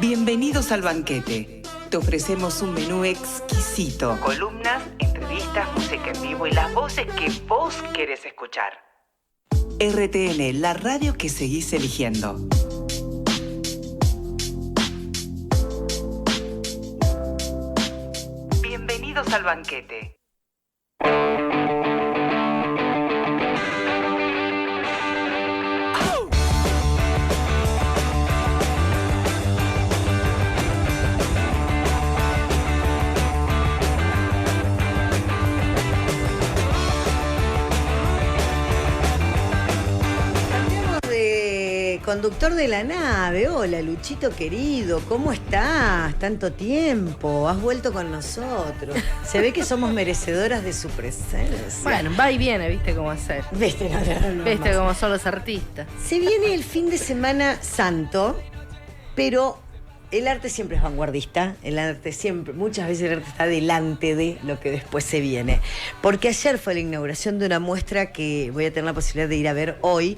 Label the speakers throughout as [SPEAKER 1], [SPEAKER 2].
[SPEAKER 1] Bienvenidos al banquete. Te ofrecemos un menú exquisito. Columnas, entrevistas, música en vivo y las voces que vos querés escuchar. RTN, la radio que seguís eligiendo. Bienvenidos al banquete.
[SPEAKER 2] Conductor de la nave, hola Luchito querido, ¿cómo estás? Tanto tiempo, has vuelto con nosotros. Se ve que somos merecedoras de su presencia.
[SPEAKER 3] Bueno, va y viene, ¿viste cómo hacer?
[SPEAKER 2] ¿Viste?
[SPEAKER 3] ¿Viste cómo son los artistas?
[SPEAKER 2] Se viene el fin de semana santo, pero el arte siempre es vanguardista, el arte siempre, muchas veces el arte está delante de lo que después se viene. Porque ayer fue la inauguración de una muestra que voy a tener la posibilidad de ir a ver hoy,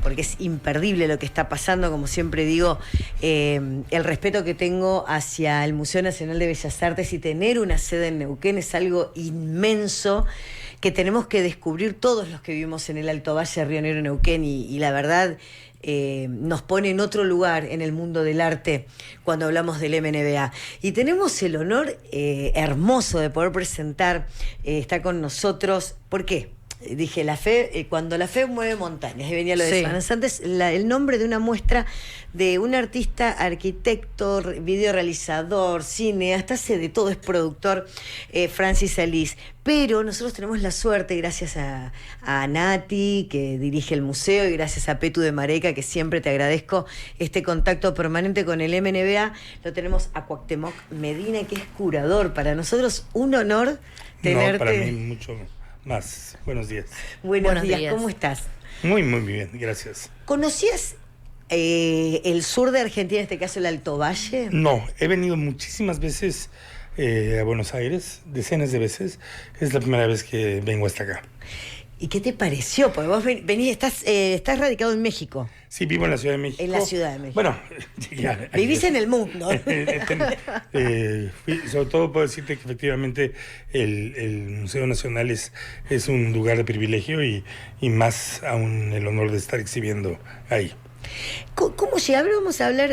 [SPEAKER 2] porque es imperdible lo que está pasando, como siempre digo, el respeto que tengo hacia el Museo Nacional de Bellas Artes y tener una sede en Neuquén es algo inmenso que tenemos que descubrir todos los que vivimos en el Alto Valle, Río Negro, Neuquén, y la verdad nos pone en otro lugar en el mundo del arte cuando hablamos del MNBA. Y tenemos el honor hermoso de poder presentar, está con nosotros, ¿por qué? Dije, la fe, cuando la fe mueve montañas, y venía lo de
[SPEAKER 3] Sí.
[SPEAKER 2] Semanas antes, el nombre de una muestra de un artista, arquitecto, videorealizador, cineasta, hace de todo, es productor, Francis Alís. Pero nosotros tenemos la suerte, gracias a Nati, que dirige el museo, y gracias a Petu de Mareca, que siempre te agradezco este contacto permanente con el MNBA, lo tenemos a Cuauhtémoc Medina, que es curador. Para nosotros un honor tenerte.
[SPEAKER 4] No, para mí mucho más. Buenos días.
[SPEAKER 2] Buenos días, ¿cómo estás?
[SPEAKER 4] Muy bien, gracias.
[SPEAKER 2] ¿Conocías el sur de Argentina, en este caso el Alto Valle?
[SPEAKER 4] No, he venido muchísimas veces a Buenos Aires, decenas de veces. Es la primera vez que vengo hasta acá.
[SPEAKER 2] ¿Y qué te pareció? Porque vos venís, estás radicado en México.
[SPEAKER 4] Sí, vivo en la Ciudad de México.
[SPEAKER 2] En la Ciudad de México.
[SPEAKER 4] Bueno, ya,
[SPEAKER 2] vivís en el mundo.
[SPEAKER 4] Sobre todo puedo decirte que efectivamente el Museo Nacional es un lugar de privilegio y más aún el honor de estar exhibiendo ahí.
[SPEAKER 2] ¿Cómo llega? Ahora vamos a hablar,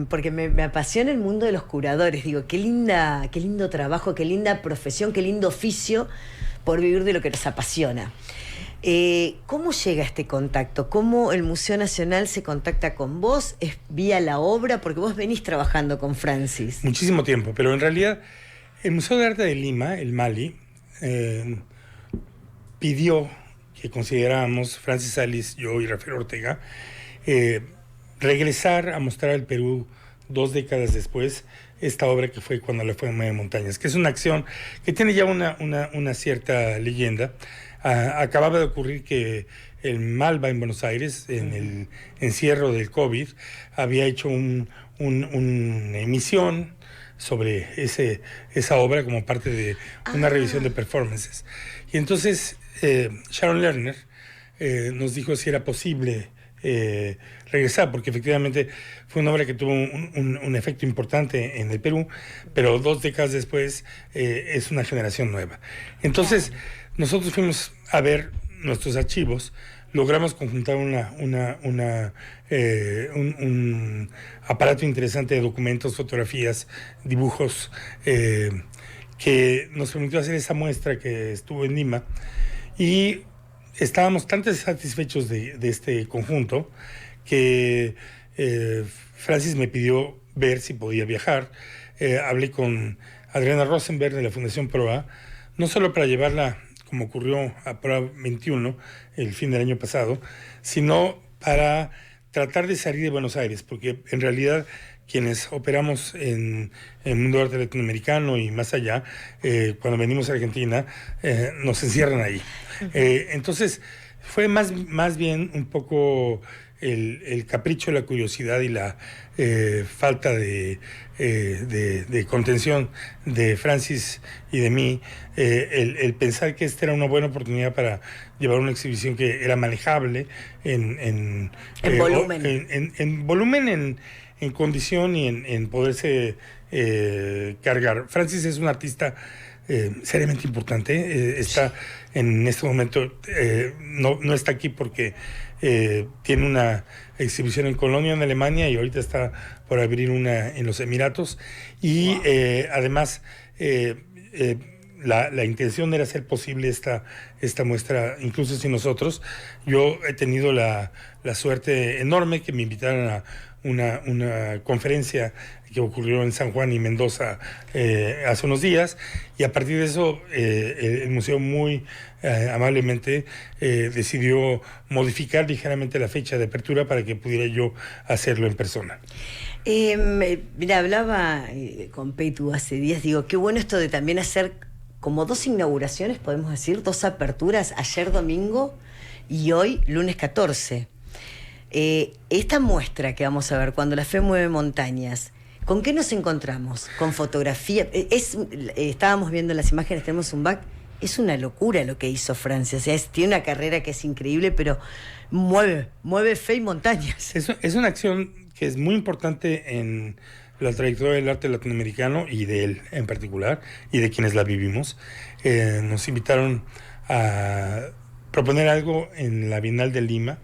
[SPEAKER 2] porque me apasiona el mundo de los curadores. Digo, qué lindo trabajo, qué linda profesión, qué lindo oficio por vivir de lo que nos apasiona. ¿Cómo llega este contacto? ¿Cómo el Museo Nacional se contacta con vos? ¿Es vía la obra? Porque vos venís trabajando con Francis.
[SPEAKER 4] Muchísimo tiempo, pero en realidad el Museo de Arte de Lima, el MALI, pidió que consideráramos, Francis Alís, yo y Rafael Ortega, regresar a mostrar al Perú 2 décadas después esta obra que fue Cuando la fe mueve montañas, que es una acción que tiene ya una cierta leyenda. Acababa de ocurrir que el Malva en Buenos Aires, en el encierro del COVID, había hecho una emisión sobre esa obra como parte de una revisión de performances. Y entonces Sharon Lerner nos dijo si era posible regresar, porque efectivamente fue una obra que tuvo un efecto importante en el Perú, pero 2 décadas después es una generación nueva. Entonces nosotros fuimos a ver nuestros archivos, logramos conjuntar un aparato interesante de documentos, fotografías, dibujos, que nos permitió hacer esa muestra que estuvo en Lima, y estábamos tan satisfechos de este conjunto que Francis me pidió ver si podía viajar. Hablé con Adriana Rosenberg de la Fundación PROA, no solo para llevarla, como ocurrió a PROA 21 el fin del año pasado, sino para tratar de salir de Buenos Aires, porque en realidad quienes operamos en el mundo del arte latinoamericano y más allá, cuando venimos a Argentina, nos encierran ahí. Entonces, fue más bien un poco el capricho, la curiosidad y la falta de contención de Francis y de mí, el pensar que esta era una buena oportunidad para llevar una exhibición que era manejable en volumen, en condición y en poderse cargar. Francis es un artista seriamente importante. Está en este momento, no está aquí porque tiene una exhibición en Colonia, en Alemania, y ahorita está por abrir una en los Emiratos. Y además, la intención era hacer posible esta muestra, incluso sin nosotros. Yo he tenido la suerte enorme que me invitaran a una conferencia que ocurrió en San Juan y Mendoza hace unos días, y a partir de eso el museo muy amablemente decidió modificar ligeramente la fecha de apertura para que pudiera yo hacerlo en persona.
[SPEAKER 2] Mira, hablaba con Petu hace días, digo, qué bueno esto de también hacer como 2 inauguraciones, podemos decir, 2 aperturas, ayer domingo y hoy lunes 14. Esta muestra que vamos a ver, Cuando la fe mueve montañas, ¿con qué nos encontramos? Con fotografía. Estábamos viendo las imágenes, tenemos un back. Es una locura lo que hizo Francia. O sea, tiene una carrera que es increíble, pero mueve fe y montañas.
[SPEAKER 4] Es una acción que es muy importante en la trayectoria del arte latinoamericano y de él en particular, y de quienes la vivimos. Nos invitaron a proponer algo en la Bienal de Lima,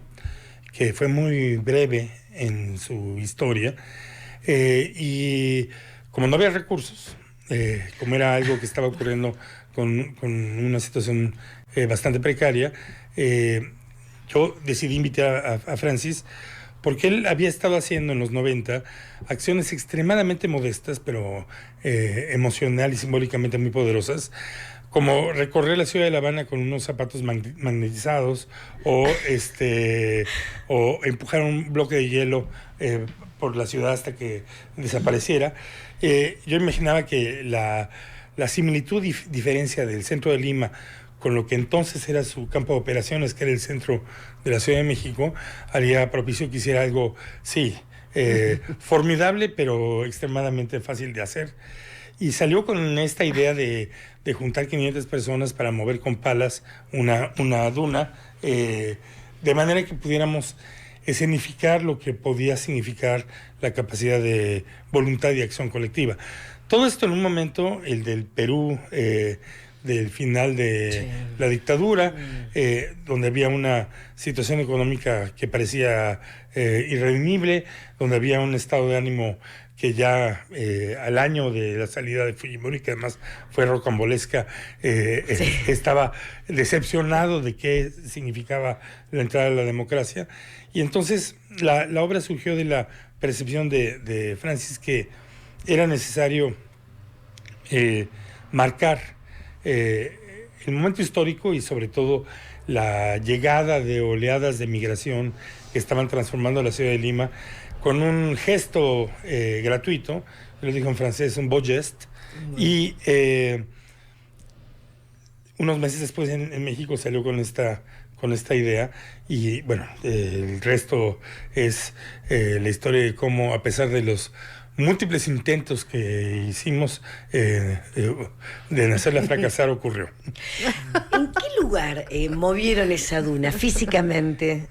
[SPEAKER 4] que fue muy breve en su historia, y como no había recursos, como era algo que estaba ocurriendo con una situación bastante precaria, yo decidí invitar a Francis, porque él había estado haciendo en los 90 acciones extremadamente modestas, pero emocional y simbólicamente muy poderosas, como recorrer la ciudad de La Habana con unos zapatos magnetizados, o empujar un bloque de hielo por la ciudad hasta que desapareciera. Yo imaginaba que la similitud y diferencia del centro de Lima con lo que entonces era su campo de operaciones, que era el centro de la Ciudad de México, haría propicio que hiciera algo, sí, formidable, pero extremadamente fácil de hacer. Y salió con esta idea de juntar 500 personas para mover con palas una duna, de manera que pudiéramos escenificar lo que podía significar la capacidad de voluntad y acción colectiva. Todo esto en un momento, el del Perú, del final de la dictadura, donde había una situación económica que parecía irredimible, donde había un estado de ánimo que ya al año de la salida de Fujimori, que además fue rocambolesca, estaba decepcionado de qué significaba la entrada a la democracia. Y entonces la obra surgió de la percepción de Francis que era necesario marcar el momento histórico y sobre todo la llegada de oleadas de migración que estaban transformando la ciudad de Lima con un gesto gratuito, lo digo en francés, un beau geste, y unos meses después en México salió con esta idea, y bueno, el resto es la historia de cómo, a pesar de los múltiples intentos que hicimos de hacerla fracasar, ocurrió.
[SPEAKER 2] ¿En qué lugar movieron esa duna físicamente?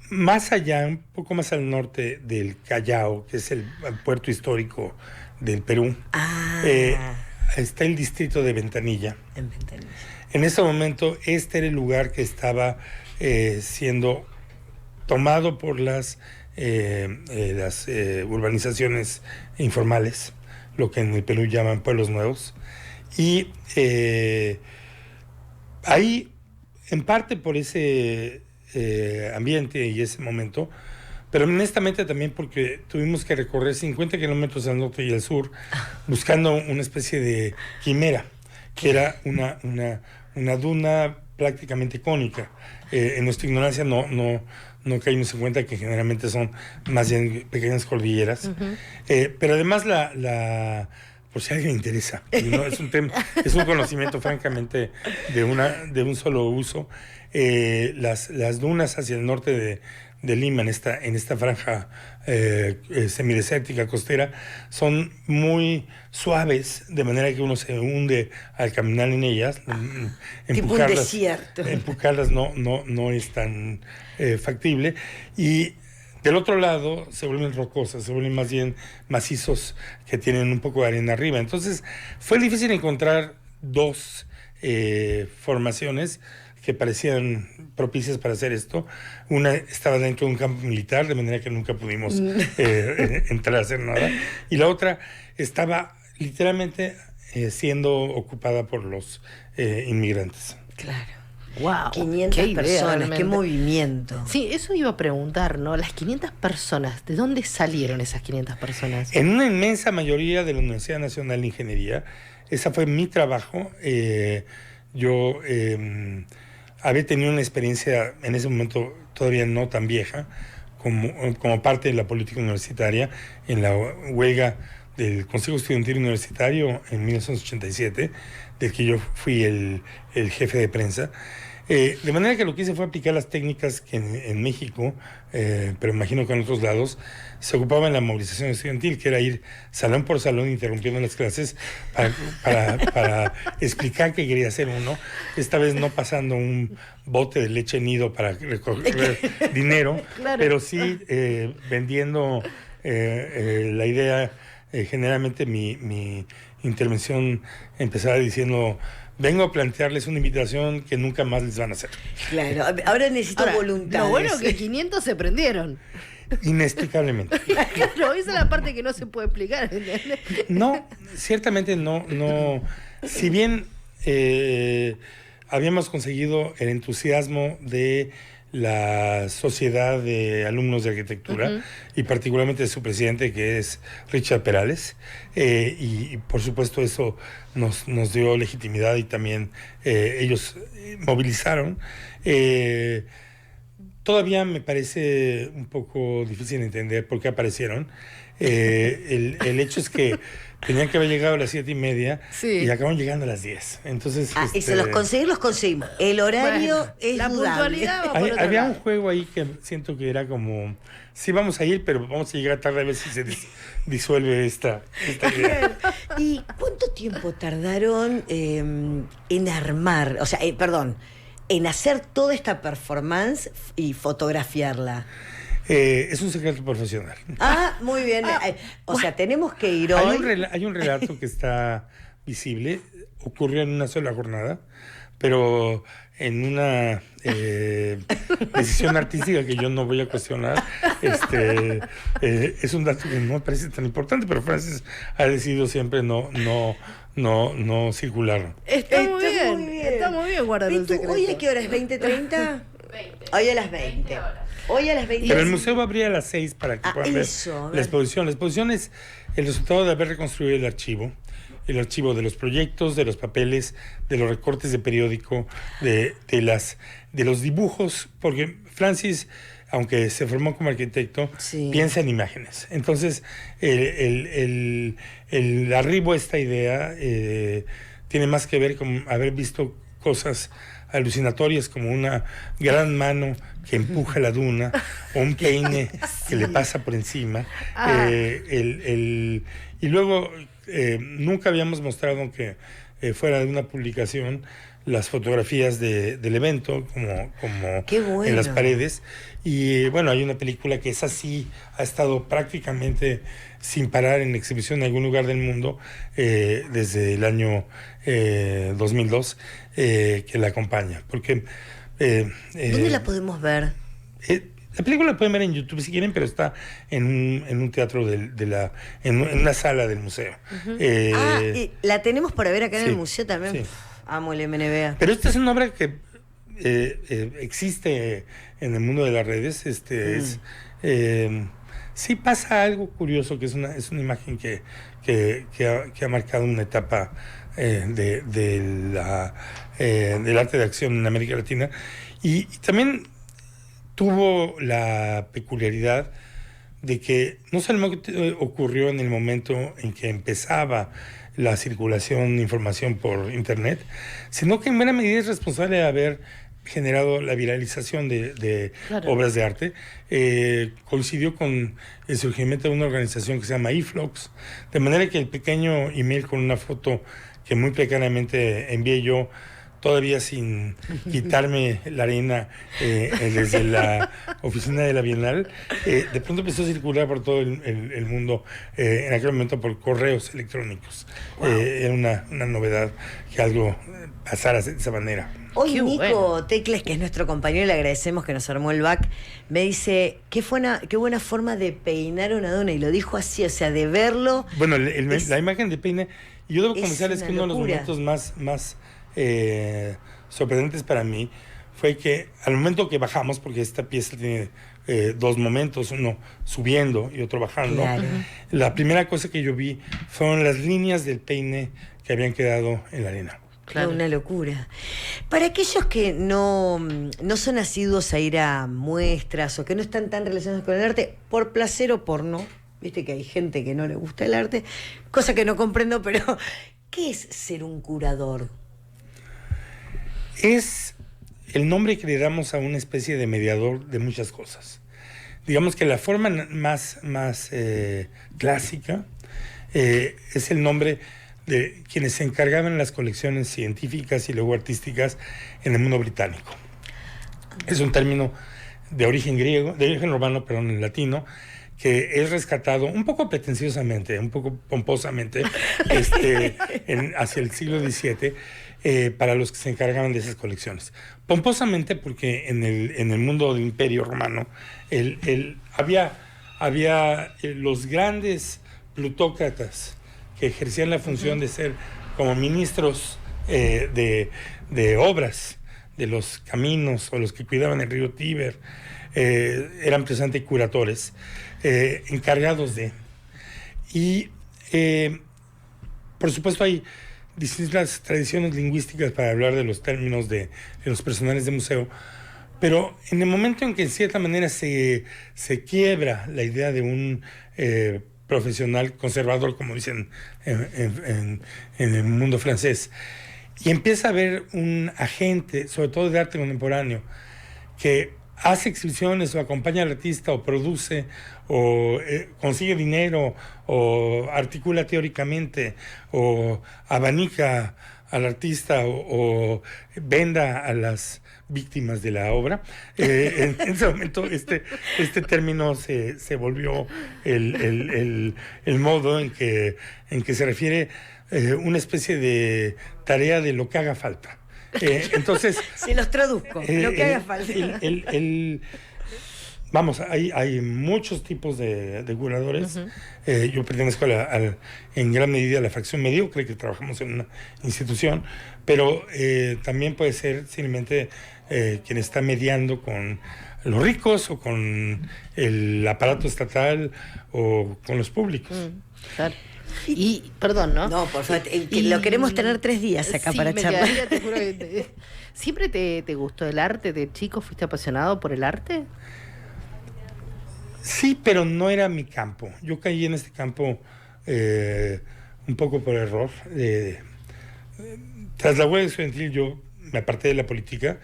[SPEAKER 4] Más allá, un poco más al norte del Callao, que es el puerto histórico del Perú, está el distrito de Ventanilla.
[SPEAKER 2] En Ventanilla.
[SPEAKER 4] En ese momento, este era el lugar que estaba siendo tomado por las urbanizaciones informales, lo que en el Perú llaman pueblos nuevos. Y ahí, en parte por ese ambiente y ese momento, pero honestamente también porque tuvimos que recorrer 50 kilómetros al norte y al sur buscando una especie de quimera, que era una duna prácticamente cónica. En nuestra ignorancia no caímos en cuenta que generalmente son más bien pequeñas cordilleras. Pero además por si a alguien le interesa, ¿no? Es un conocimiento francamente de un solo uso. Las dunas hacia el norte de Lima, en esta franja semidesértica costera, son muy suaves, de manera que uno se hunde al caminar en ellas.
[SPEAKER 2] Tipo un desierto.
[SPEAKER 4] Empujarlas no es tan factible. Y Del otro lado se vuelven rocosas, se vuelven más bien macizos que tienen un poco de arena arriba. Entonces fue difícil encontrar dos formaciones que parecían propicias para hacer esto. Una estaba dentro de un campo militar, de manera que nunca pudimos entrar a hacer nada. Y la otra estaba literalmente siendo ocupada por los inmigrantes.
[SPEAKER 2] Claro.
[SPEAKER 3] Wow.
[SPEAKER 2] 500
[SPEAKER 3] qué idea,
[SPEAKER 2] personas,
[SPEAKER 3] realmente.
[SPEAKER 2] qué movimiento.
[SPEAKER 3] Sí, eso iba a preguntar, ¿no? Las 500 personas, ¿de dónde salieron esas 500 personas?
[SPEAKER 4] En una inmensa mayoría de la Universidad Nacional de Ingeniería. Ese fue mi trabajo. Yo había tenido una experiencia en ese momento todavía no tan vieja como parte de la política universitaria en la huelga del Consejo Estudiantil Universitario en 1987, del que yo fui el jefe de prensa. De manera que lo que hice fue aplicar las técnicas que en México, pero imagino que en otros lados, se ocupaba en la movilización estudiantil, que era ir salón por salón interrumpiendo las clases para explicar qué quería hacer uno. Esta vez no pasando un bote de leche nido para recoger dinero,
[SPEAKER 3] Claro.
[SPEAKER 4] pero sí vendiendo la idea. Generalmente mi intervención empezaba diciendo: vengo a plantearles una invitación que nunca más les van a hacer.
[SPEAKER 2] Claro, ahora necesito
[SPEAKER 3] Ahora,
[SPEAKER 2] voluntades.
[SPEAKER 3] lo bueno es que 500 se prendieron.
[SPEAKER 4] Inexplicablemente.
[SPEAKER 3] Claro, esa es la parte que no se puede explicar, ¿entendés?
[SPEAKER 4] No, ciertamente no. Si bien habíamos conseguido el entusiasmo de la Sociedad de Alumnos de Arquitectura, y particularmente de su presidente, que es Richard Perales, y por supuesto eso nos dio legitimidad, y también ellos movilizaron. Todavía me parece un poco difícil entender por qué aparecieron. El hecho es que tenían que haber llegado a las 7:30,
[SPEAKER 3] Sí.
[SPEAKER 4] y acabaron llegando a las 10. Entonces,
[SPEAKER 2] Y se los conseguimos. El horario
[SPEAKER 3] Bueno,
[SPEAKER 2] es
[SPEAKER 3] la
[SPEAKER 2] dudable.
[SPEAKER 3] puntualidad va por otro
[SPEAKER 4] había
[SPEAKER 3] lado.
[SPEAKER 4] un juego ahí que siento que era como: sí, vamos a ir, pero vamos a llegar tarde, a ver si se disuelve esta idea.
[SPEAKER 2] ¿Y cuánto tiempo tardaron en armar, en hacer toda esta performance y fotografiarla?
[SPEAKER 4] Es un secreto profesional.
[SPEAKER 2] Ah, muy bien. Tenemos que ir hoy.
[SPEAKER 4] Hay un relato que está visible, ocurrió en una sola jornada, pero en una decisión artística que yo no voy a cuestionar. Es un dato que no me parece tan importante, pero Francis ha decidido siempre no circularlo.
[SPEAKER 3] Está muy bien. Está muy bien guardar un
[SPEAKER 2] Pitu,
[SPEAKER 3] secreto.
[SPEAKER 2] ¿hoy a qué hora es? ¿20:30? Hoy a las 20. Hoy a las 20.
[SPEAKER 4] Pero el museo va a abrir a las 6 para que puedan ver
[SPEAKER 2] eso.
[SPEAKER 4] la exposición. La exposición es el resultado de haber reconstruido el archivo de los proyectos, de los papeles, de los recortes de periódico, de los dibujos, porque Francis, aunque se formó como arquitecto,
[SPEAKER 2] Sí.
[SPEAKER 4] piensa en imágenes. Entonces, el arribo a esta idea tiene más que ver con haber visto cosas alucinatorias, como una gran mano que empuja la duna, o un peine que le pasa por encima. Y luego nunca habíamos mostrado que fuera de una publicación las fotografías del evento, como
[SPEAKER 2] Qué bueno.
[SPEAKER 4] en las paredes. Y bueno, hay una película que es así, ha estado prácticamente sin parar en exhibición en algún lugar del mundo desde el año 2002, que la acompaña. Porque
[SPEAKER 2] ¿Dónde la podemos ver?
[SPEAKER 4] la película la pueden ver en YouTube si quieren, pero está en un teatro en una sala del museo.
[SPEAKER 2] ¿Y la tenemos para ver acá en
[SPEAKER 4] sí,
[SPEAKER 2] el museo también?
[SPEAKER 4] sí.
[SPEAKER 2] Amo el MNBA.
[SPEAKER 4] Pero esta es una obra que existe en el mundo de las redes. Sí pasa algo curioso, que es una imagen que ha marcado una etapa del arte de acción en América Latina, y también tuvo la peculiaridad de que no solamente ocurrió en el momento en que empezaba la circulación de información por internet, sino que en buena medida es responsable de haber generado la viralización de
[SPEAKER 3] Claro.
[SPEAKER 4] obras de arte. Coincidió con el surgimiento de una organización que se llama eFlux, de manera que el pequeño email con una foto que muy precariamente envié yo todavía sin quitarme la arena desde la oficina de la Bienal, de pronto empezó a circular por todo el mundo en aquel momento por correos electrónicos. Era una novedad que algo pasara de esa manera.
[SPEAKER 2] Hoy
[SPEAKER 3] Qué
[SPEAKER 2] Nico
[SPEAKER 3] bueno.
[SPEAKER 2] Tecles, que es nuestro compañero, le agradecemos que nos armó el back, me dice, qué buena forma de peinar a una dona, y lo dijo así, o sea, de verlo.
[SPEAKER 4] Bueno, la imagen de peine, yo debo
[SPEAKER 2] es
[SPEAKER 4] confesarles que
[SPEAKER 2] una
[SPEAKER 4] uno de los
[SPEAKER 2] locura.
[SPEAKER 4] momentos más sorprendentes para mí fue que al momento que bajamos, porque esta pieza tiene dos momentos, uno subiendo y otro bajando,
[SPEAKER 2] Claro.
[SPEAKER 4] la primera cosa que yo vi fueron las líneas del peine que habían quedado en la arena.
[SPEAKER 3] Claro.
[SPEAKER 2] Una locura. Para aquellos que no son asiduos a ir a muestras o que no están tan relacionados con el arte, por placer o por no, viste que hay gente que no le gusta el arte, cosa que no comprendo, pero ¿qué es ser un curador?
[SPEAKER 4] Es el nombre que le damos a una especie de mediador de muchas cosas. Digamos que la forma más clásica es el nombre de quienes se encargaban las colecciones científicas y luego artísticas en el mundo británico. Es un término de origen griego, de origen romano, perdón, en latino, que es rescatado un poco pretenciosamente, un poco pomposamente, hacia el siglo XVII, para los que se encargaban de esas colecciones. Pomposamente porque en el mundo del Imperio Romano había los grandes plutócratas que ejercían la función de ser como ministros de obras, de los caminos, o los que cuidaban el río Tíber, eran precisamente curadores, encargados de. Y por supuesto hay distintas tradiciones lingüísticas para hablar de los términos de los personales de museo, pero en el momento en que en cierta manera se quiebra la idea de un profesional conservador, como dicen en el mundo francés, y empieza a haber un agente, sobre todo de arte contemporáneo, que hace exhibiciones o acompaña al artista o produce o consigue dinero o articula teóricamente o abanica al artista o venda a las víctimas de la obra. En ese momento este término se volvió el modo en que se refiere una especie de tarea de lo que haga falta. Entonces,
[SPEAKER 2] Se los traduzco, lo que haga falta.
[SPEAKER 4] Vamos, hay muchos tipos de curadores. Yo pertenezco en gran medida a la fracción mediocre, que trabajamos en una institución, pero también puede ser simplemente quien está mediando con los ricos o con el aparato estatal o con los públicos.
[SPEAKER 3] Claro. Y, perdón, ¿no?
[SPEAKER 2] No, por favor, lo queremos tener 3 días acá
[SPEAKER 3] Sí,
[SPEAKER 2] para
[SPEAKER 3] me
[SPEAKER 2] charlar.
[SPEAKER 3] quedaría, te juro que ¿Siempre te gustó el arte de chico? ¿Fuiste apasionado por el arte?
[SPEAKER 4] Sí, pero no era mi campo. Yo caí en este campo un poco por error. Tras la huelga estudiantil yo me aparté de la política.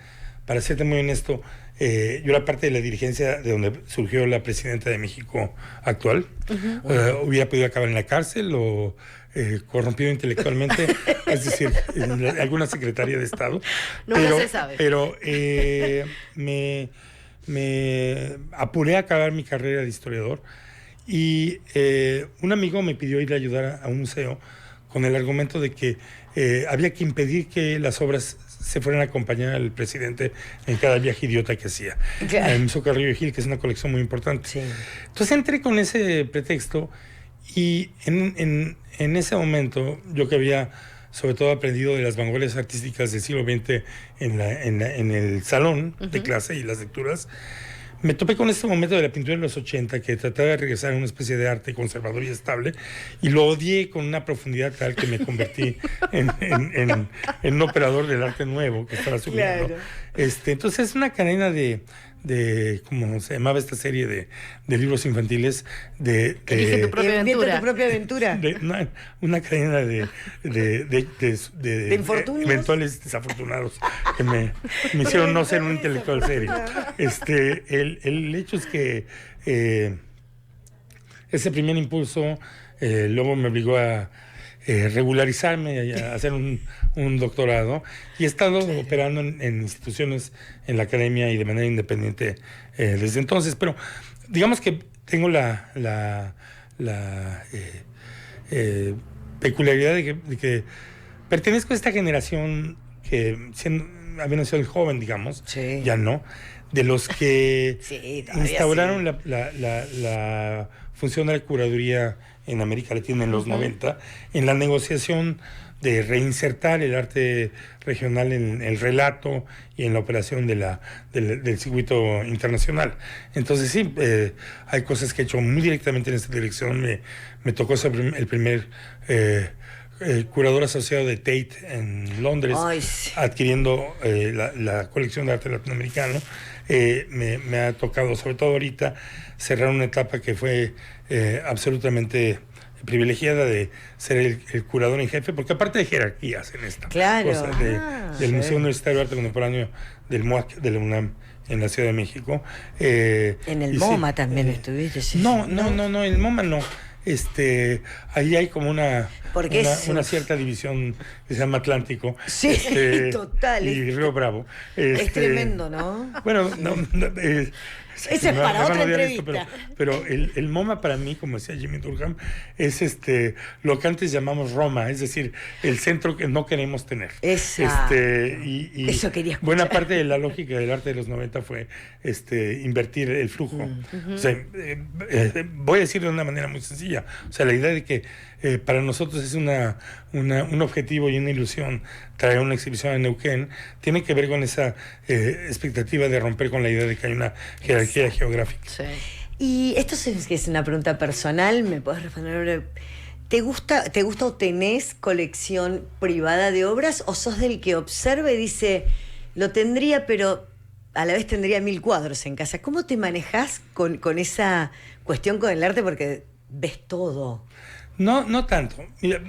[SPEAKER 4] Para serte muy honesto, yo era parte de la dirigencia de donde surgió la presidenta de México actual. Hubiera podido acabar en la cárcel o corrompido intelectualmente, es decir, en alguna secretaría de Estado.
[SPEAKER 3] Nunca se sabe.
[SPEAKER 4] Pero me apuré a acabar mi carrera de historiador y un amigo me pidió ir a ayudar a un museo con el argumento de que había que impedir que las obras se fueran a acompañar al presidente en cada viaje idiota que hacía.
[SPEAKER 2] Claro.
[SPEAKER 4] El Museo Carrillo Gil, que es una colección muy importante.
[SPEAKER 2] Sí.
[SPEAKER 4] Entonces entré con ese pretexto y en ese momento, yo que había sobre todo aprendido de las vanguardias artísticas del siglo XX en el salón de clase y las lecturas, me topé con este momento de la pintura de los 80 que trataba de regresar a una especie de arte conservador y estable, y lo odié con una profundidad tal que me convertí en un operador del arte nuevo que estaba subiendo.
[SPEAKER 2] Claro.
[SPEAKER 4] Entonces es una cadena de ¿cómo se llamaba esta serie de libros infantiles?
[SPEAKER 3] Elige tu propia
[SPEAKER 2] Inventa
[SPEAKER 3] aventura.
[SPEAKER 2] tu propia aventura.
[SPEAKER 4] Una cadena de
[SPEAKER 2] infortunios.
[SPEAKER 4] eventuales desafortunados que me hicieron no ser un intelectual serio. El hecho es que ese primer impulso luego me obligó a regularizarme y hacer un doctorado, y he estado operando en instituciones en la academia y de manera independiente desde entonces, pero digamos que tengo la peculiaridad de que pertenezco a esta generación que, habiendo sido el joven, digamos,
[SPEAKER 2] Sí.
[SPEAKER 4] ya no, de los que
[SPEAKER 2] Sí, todavía
[SPEAKER 4] instauraron
[SPEAKER 2] sí.
[SPEAKER 4] la función de la curaduría en América Latina en los 90, en la negociación de reinsertar el arte regional en el relato y en la operación del circuito internacional. Entonces sí, hay cosas que he hecho muy directamente en esta dirección. Me tocó ser el primer curador asociado de Tate en Londres,
[SPEAKER 2] Ay, sí.
[SPEAKER 4] adquiriendo la colección de arte latinoamericano. Me ha tocado, sobre todo ahorita, cerrar una etapa que fue absolutamente privilegiada de ser el curador en jefe, porque aparte de jerarquías en esta
[SPEAKER 2] Claro.
[SPEAKER 4] cosa del
[SPEAKER 2] Sí.
[SPEAKER 4] Museo Universitario de Arte Contemporáneo del MUAC de la UNAM en la Ciudad de México.
[SPEAKER 2] En el
[SPEAKER 4] y
[SPEAKER 2] MoMA
[SPEAKER 4] sí,
[SPEAKER 2] también estuviste. Sí,
[SPEAKER 4] no,
[SPEAKER 2] sí.
[SPEAKER 4] no, el MoMA no. Ahí hay como
[SPEAKER 2] Porque es-
[SPEAKER 4] una cierta división que se llama Atlántico.
[SPEAKER 2] Sí, total.
[SPEAKER 4] Y Río Bravo.
[SPEAKER 2] Es tremendo, ¿no?
[SPEAKER 4] Bueno,
[SPEAKER 2] Ese es para otra entrevista.
[SPEAKER 4] pero el MoMA para mí, como decía Jimmy Durham, es lo que antes llamamos Roma, es decir, el centro que no queremos tener.
[SPEAKER 2] Exacto.
[SPEAKER 4] Y
[SPEAKER 2] Eso quería escuchar.
[SPEAKER 4] buena parte de la lógica del arte de los 90 fue invertir el flujo. O sea, voy a decir de una manera muy sencilla. O sea, la idea de que para nosotros es un objetivo y una ilusión traer una exhibición en Neuquén, tiene que ver con esa expectativa de romper con la idea de que hay una jerarquía geográfica.
[SPEAKER 3] Sí.
[SPEAKER 2] Y esto es una pregunta personal, me podés responder. ¿Te gusta o tenés colección privada de obras o sos del que observa y dice, lo tendría, pero a la vez tendría 1000 cuadros en casa? ¿Cómo te manejás con esa cuestión con el arte? Porque ves todo.
[SPEAKER 4] No tanto. Mira,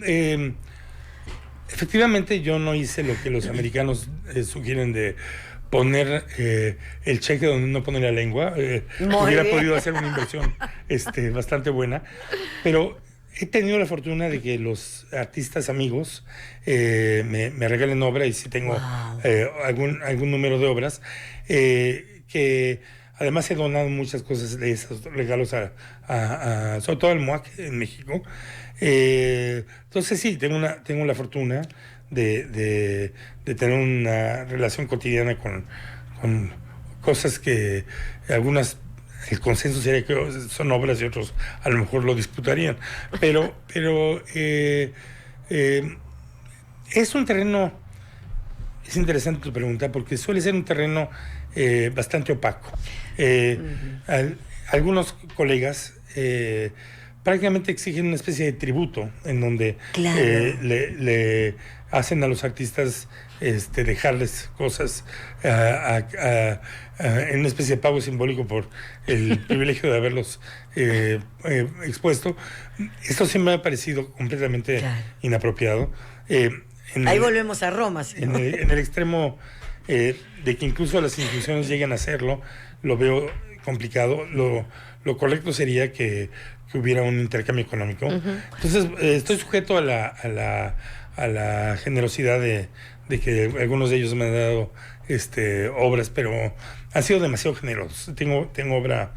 [SPEAKER 4] efectivamente yo no hice lo que los americanos sugieren de poner el cheque donde uno pone la lengua. Hubiera
[SPEAKER 2] bien.
[SPEAKER 4] podido hacer una inversión bastante buena, pero he tenido la fortuna de que los artistas amigos me regalen obra, y sí tengo algún número de obras que además he donado muchas cosas de esos regalos sobre todo al MUAC en México. Entonces sí, tengo la fortuna de tener una relación cotidiana con cosas que algunas, el consenso sería que son obras y otros a lo mejor lo disputarían, pero es un terreno, es interesante tu pregunta, porque suele ser un terreno bastante opaco. Algunos colegas prácticamente exigen una especie de tributo en donde
[SPEAKER 2] Claro.
[SPEAKER 4] le hacen a los artistas dejarles cosas en una especie de pago simbólico por el privilegio de haberlos expuesto. Esto siempre me ha parecido completamente
[SPEAKER 2] Claro.
[SPEAKER 4] inapropiado.
[SPEAKER 2] Ahí volvemos a Roma. ¿Sí?
[SPEAKER 4] En el extremo de que incluso las instituciones lleguen a hacerlo, lo veo complicado. Lo correcto sería que hubiera un intercambio económico. Entonces, estoy sujeto a la generosidad de que algunos de ellos me han dado obras, pero han sido demasiado generosos. Tengo obra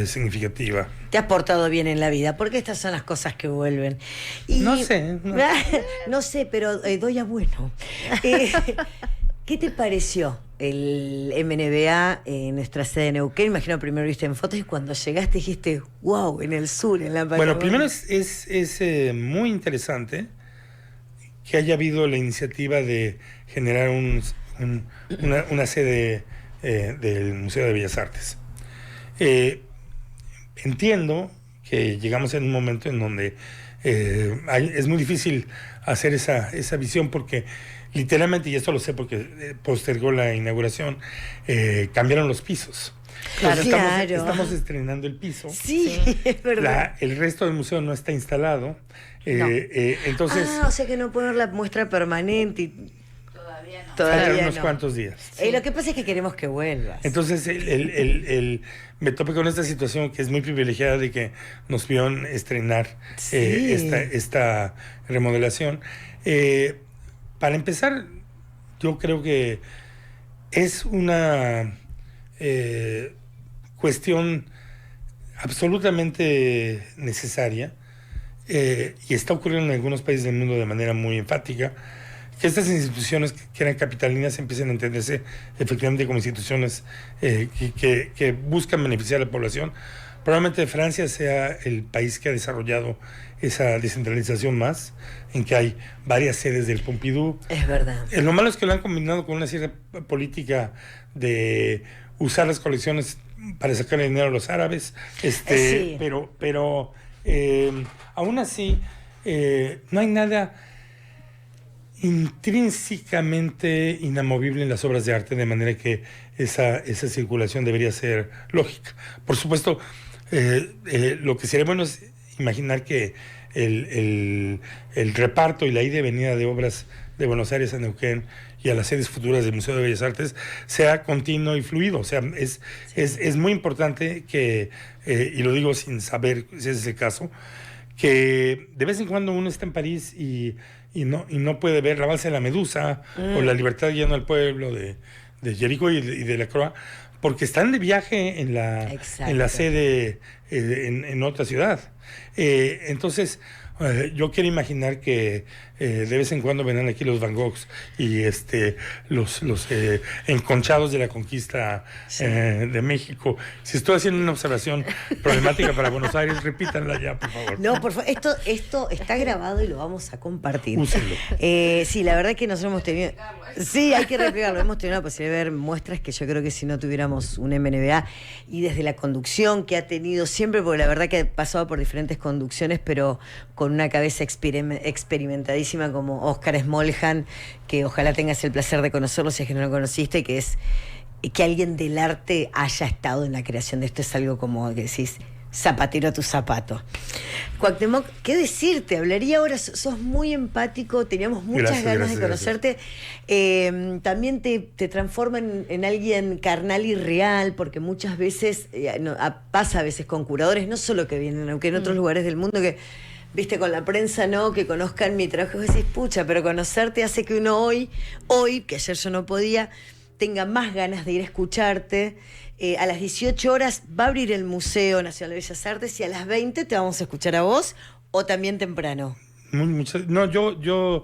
[SPEAKER 4] significativa.
[SPEAKER 2] Te has portado bien en la vida, porque estas son las cosas que vuelven.
[SPEAKER 4] No sé, no.
[SPEAKER 2] No sé, pero doy a bueno. ¿Qué te pareció el MNBA en nuestra sede de Neuquén? Imagino primero viste en fotos y cuando llegaste dijiste, wow, en el sur, en la Patagonia.
[SPEAKER 4] Bueno, primero es muy interesante que haya habido la iniciativa de generar una sede del Museo de Bellas Artes. Entiendo que llegamos en un momento en donde es muy difícil hacer esa visión, porque literalmente, y esto lo sé porque postergó la inauguración, cambiaron los pisos.
[SPEAKER 2] Claro.
[SPEAKER 4] Entonces,
[SPEAKER 2] Claro.
[SPEAKER 4] estamos estrenando el piso.
[SPEAKER 2] Sí, es verdad.
[SPEAKER 4] El resto del museo no está instalado. Entonces,
[SPEAKER 2] O sea que no puedo ver la muestra permanente.
[SPEAKER 4] Faltan
[SPEAKER 2] Todavía
[SPEAKER 4] unos
[SPEAKER 2] no.
[SPEAKER 4] cuantos días.
[SPEAKER 2] Lo que pasa es que queremos que vuelvas.
[SPEAKER 4] Entonces, me topé con esta situación que es muy privilegiada de que nos vieron estrenar
[SPEAKER 2] Sí.
[SPEAKER 4] esta remodelación. Para empezar, yo creo que es una cuestión absolutamente necesaria y está ocurriendo en algunos países del mundo de manera muy enfática, que estas instituciones que eran capitalinas empiecen a entenderse efectivamente como instituciones que buscan beneficiar a la población. Probablemente Francia sea el país que ha desarrollado esa descentralización más, en que hay varias sedes del Pompidou.
[SPEAKER 2] Es verdad.
[SPEAKER 4] Lo malo es que lo han combinado con una cierta política de usar las colecciones para sacarle dinero a los árabes,
[SPEAKER 2] Sí.
[SPEAKER 4] pero aún así no hay nada intrínsecamente inamovible en las obras de arte, de manera que esa circulación debería ser lógica. Por supuesto, lo que sería bueno es imaginar que el reparto y la ida y venida de obras de Buenos Aires a Neuquén y a las sedes futuras del Museo de Bellas Artes sea continuo y fluido. O sea, es muy importante que, y lo digo sin saber si es ese caso, que de vez en cuando uno está en París y no puede ver la Balsa de la Medusa o la Libertad guiando al pueblo de Jericó y de la Croix, porque están de viaje en la sede en otra ciudad. Entonces, yo quiero imaginar que de vez en cuando vendrán aquí los Van Goghs y los enconchados de la conquista de México. Si estoy haciendo una observación problemática para Buenos Aires, repítanla ya, por favor.
[SPEAKER 2] No, por favor, esto está grabado y lo vamos a compartir.
[SPEAKER 4] Úsenlo.
[SPEAKER 2] Sí, la verdad que nosotros hemos tenido... Sí, hay que replicarlo. Hemos tenido la posibilidad de ver muestras que yo creo que si no tuviéramos un MNBA, y desde la conducción que ha tenido siempre, porque la verdad que ha pasado por diferentes conducciones, pero con una cabeza experimentadísima como Oscar Smoljan, que ojalá tengas el placer de conocerlo si es que no lo conociste, que es que alguien del arte haya estado en la creación de esto. Es algo como que decís, zapatero a tu zapato. Cuauhtémoc, ¿qué decirte? Hablaría ahora, sos muy empático, teníamos muchas ganas de conocerte. También te transforma en alguien carnal y real, porque muchas veces, pasa a veces con curadores, no solo que vienen, aunque en otros lugares del mundo que... Viste, con la prensa no, que conozcan mi trabajo, vos decís, pucha, pero conocerte hace que uno hoy, que ayer yo no podía, tenga más ganas de ir a escucharte. A las 18 horas va a abrir el Museo Nacional de Bellas Artes y a las 20 te vamos a escuchar a vos, o también temprano.
[SPEAKER 4] No, yo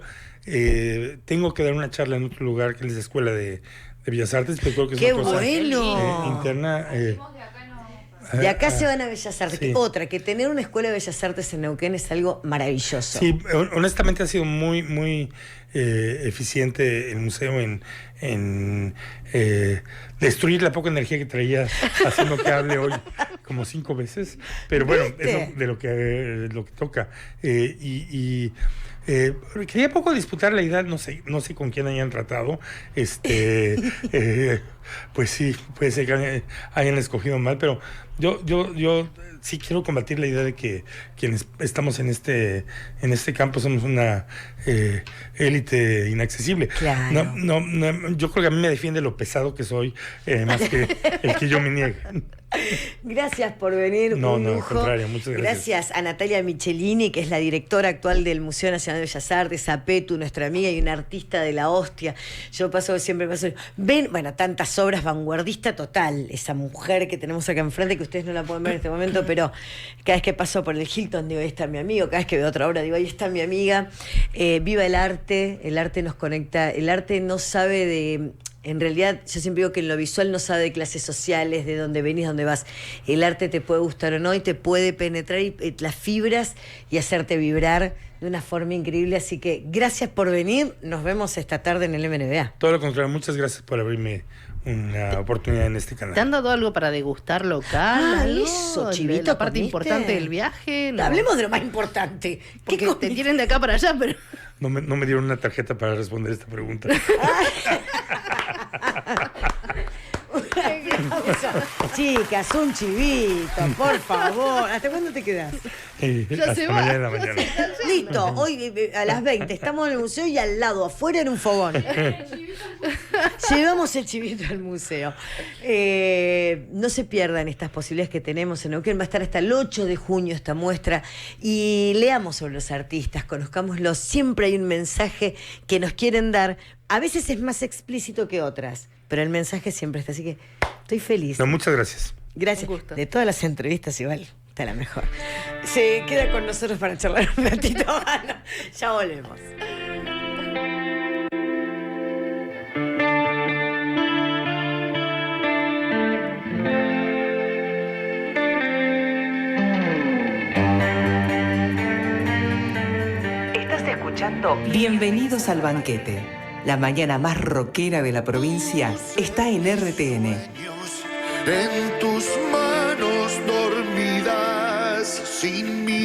[SPEAKER 4] tengo que dar una charla en otro lugar, que es la Escuela de Bellas Artes, pero creo que es
[SPEAKER 2] ¡Qué
[SPEAKER 4] una cosa
[SPEAKER 2] bueno!
[SPEAKER 4] interna.
[SPEAKER 2] De acá se van a Bellas Artes.
[SPEAKER 4] Sí.
[SPEAKER 2] Otra, que tener una escuela de Bellas Artes en Neuquén es algo maravilloso.
[SPEAKER 4] Sí, honestamente ha sido muy, muy eficiente el museo en destruir la poca energía que traía haciendo que hable hoy como 5 veces. Pero bueno, eso de lo que toca. Quería poco disputar la idea, no sé con quién hayan tratado. Pues sí, puede ser que hayan escogido mal, pero yo sí quiero combatir la idea de que quienes estamos en este campo somos una élite inaccesible.
[SPEAKER 2] Claro.
[SPEAKER 4] No, yo creo que a mí me defiende lo pesado que soy, más que el que yo me niegue.
[SPEAKER 2] Gracias por venir, un
[SPEAKER 4] al
[SPEAKER 2] lujo.
[SPEAKER 4] contrario, muchas gracias.
[SPEAKER 2] Gracias a Natalia Michelini, que es la directora actual del Museo Nacional de Bellas Artes, a Petu, nuestra amiga y una artista de la hostia. Yo siempre paso, tantas obras, vanguardista total, esa mujer que tenemos acá enfrente, que ustedes no la pueden ver en este momento, pero cada vez que paso por el Hilton digo, ahí está mi amigo, cada vez que veo otra obra digo, ahí está mi amiga. Viva el arte nos conecta, el arte no sabe de... En realidad, yo siempre digo que en lo visual no sabe de clases sociales, de dónde venís, dónde vas. El arte te puede gustar o no y te puede penetrar las fibras y hacerte vibrar de una forma increíble. Así que gracias por venir. Nos vemos esta tarde en el MNBA.
[SPEAKER 4] Todo lo contrario, muchas gracias por abrirme una oportunidad en este canal.
[SPEAKER 3] ¿Te han dado algo para degustar local? ¿Algo?
[SPEAKER 2] Eso, Chivito,
[SPEAKER 3] La parte
[SPEAKER 2] ¿comiste?
[SPEAKER 3] importante del viaje. No.
[SPEAKER 2] Hablemos de lo más importante.
[SPEAKER 3] Porque te tienen de acá para allá, pero...
[SPEAKER 4] No me dieron una tarjeta para responder esta pregunta.
[SPEAKER 2] Chicas, un chivito, por favor. ¿Hasta cuándo te quedas?
[SPEAKER 3] Ya se
[SPEAKER 4] Hasta
[SPEAKER 3] va.
[SPEAKER 4] mañana en la mañana.
[SPEAKER 2] Listo, hoy a las 20 estamos en el museo y al lado, afuera en un fogón. Llevamos el chivito al museo. No se pierdan estas posibilidades que tenemos en Neuquén. Va a estar hasta el 8 de junio esta muestra. Y leamos sobre los artistas, conozcámoslos. Siempre hay un mensaje que nos quieren dar. A veces es más explícito que otras, pero el mensaje siempre está. Así que estoy feliz.
[SPEAKER 4] No, muchas gracias.
[SPEAKER 2] Gracias.
[SPEAKER 3] Un gusto.
[SPEAKER 2] De todas las entrevistas igual, está la mejor. Se queda con nosotros para charlar un ratito. Ya volvemos.
[SPEAKER 1] Estás escuchando Bienvenidos al Banquete. La mañana más rockera de la provincia está en RTN.
[SPEAKER 5] En tus manos dormidas, sin mirar.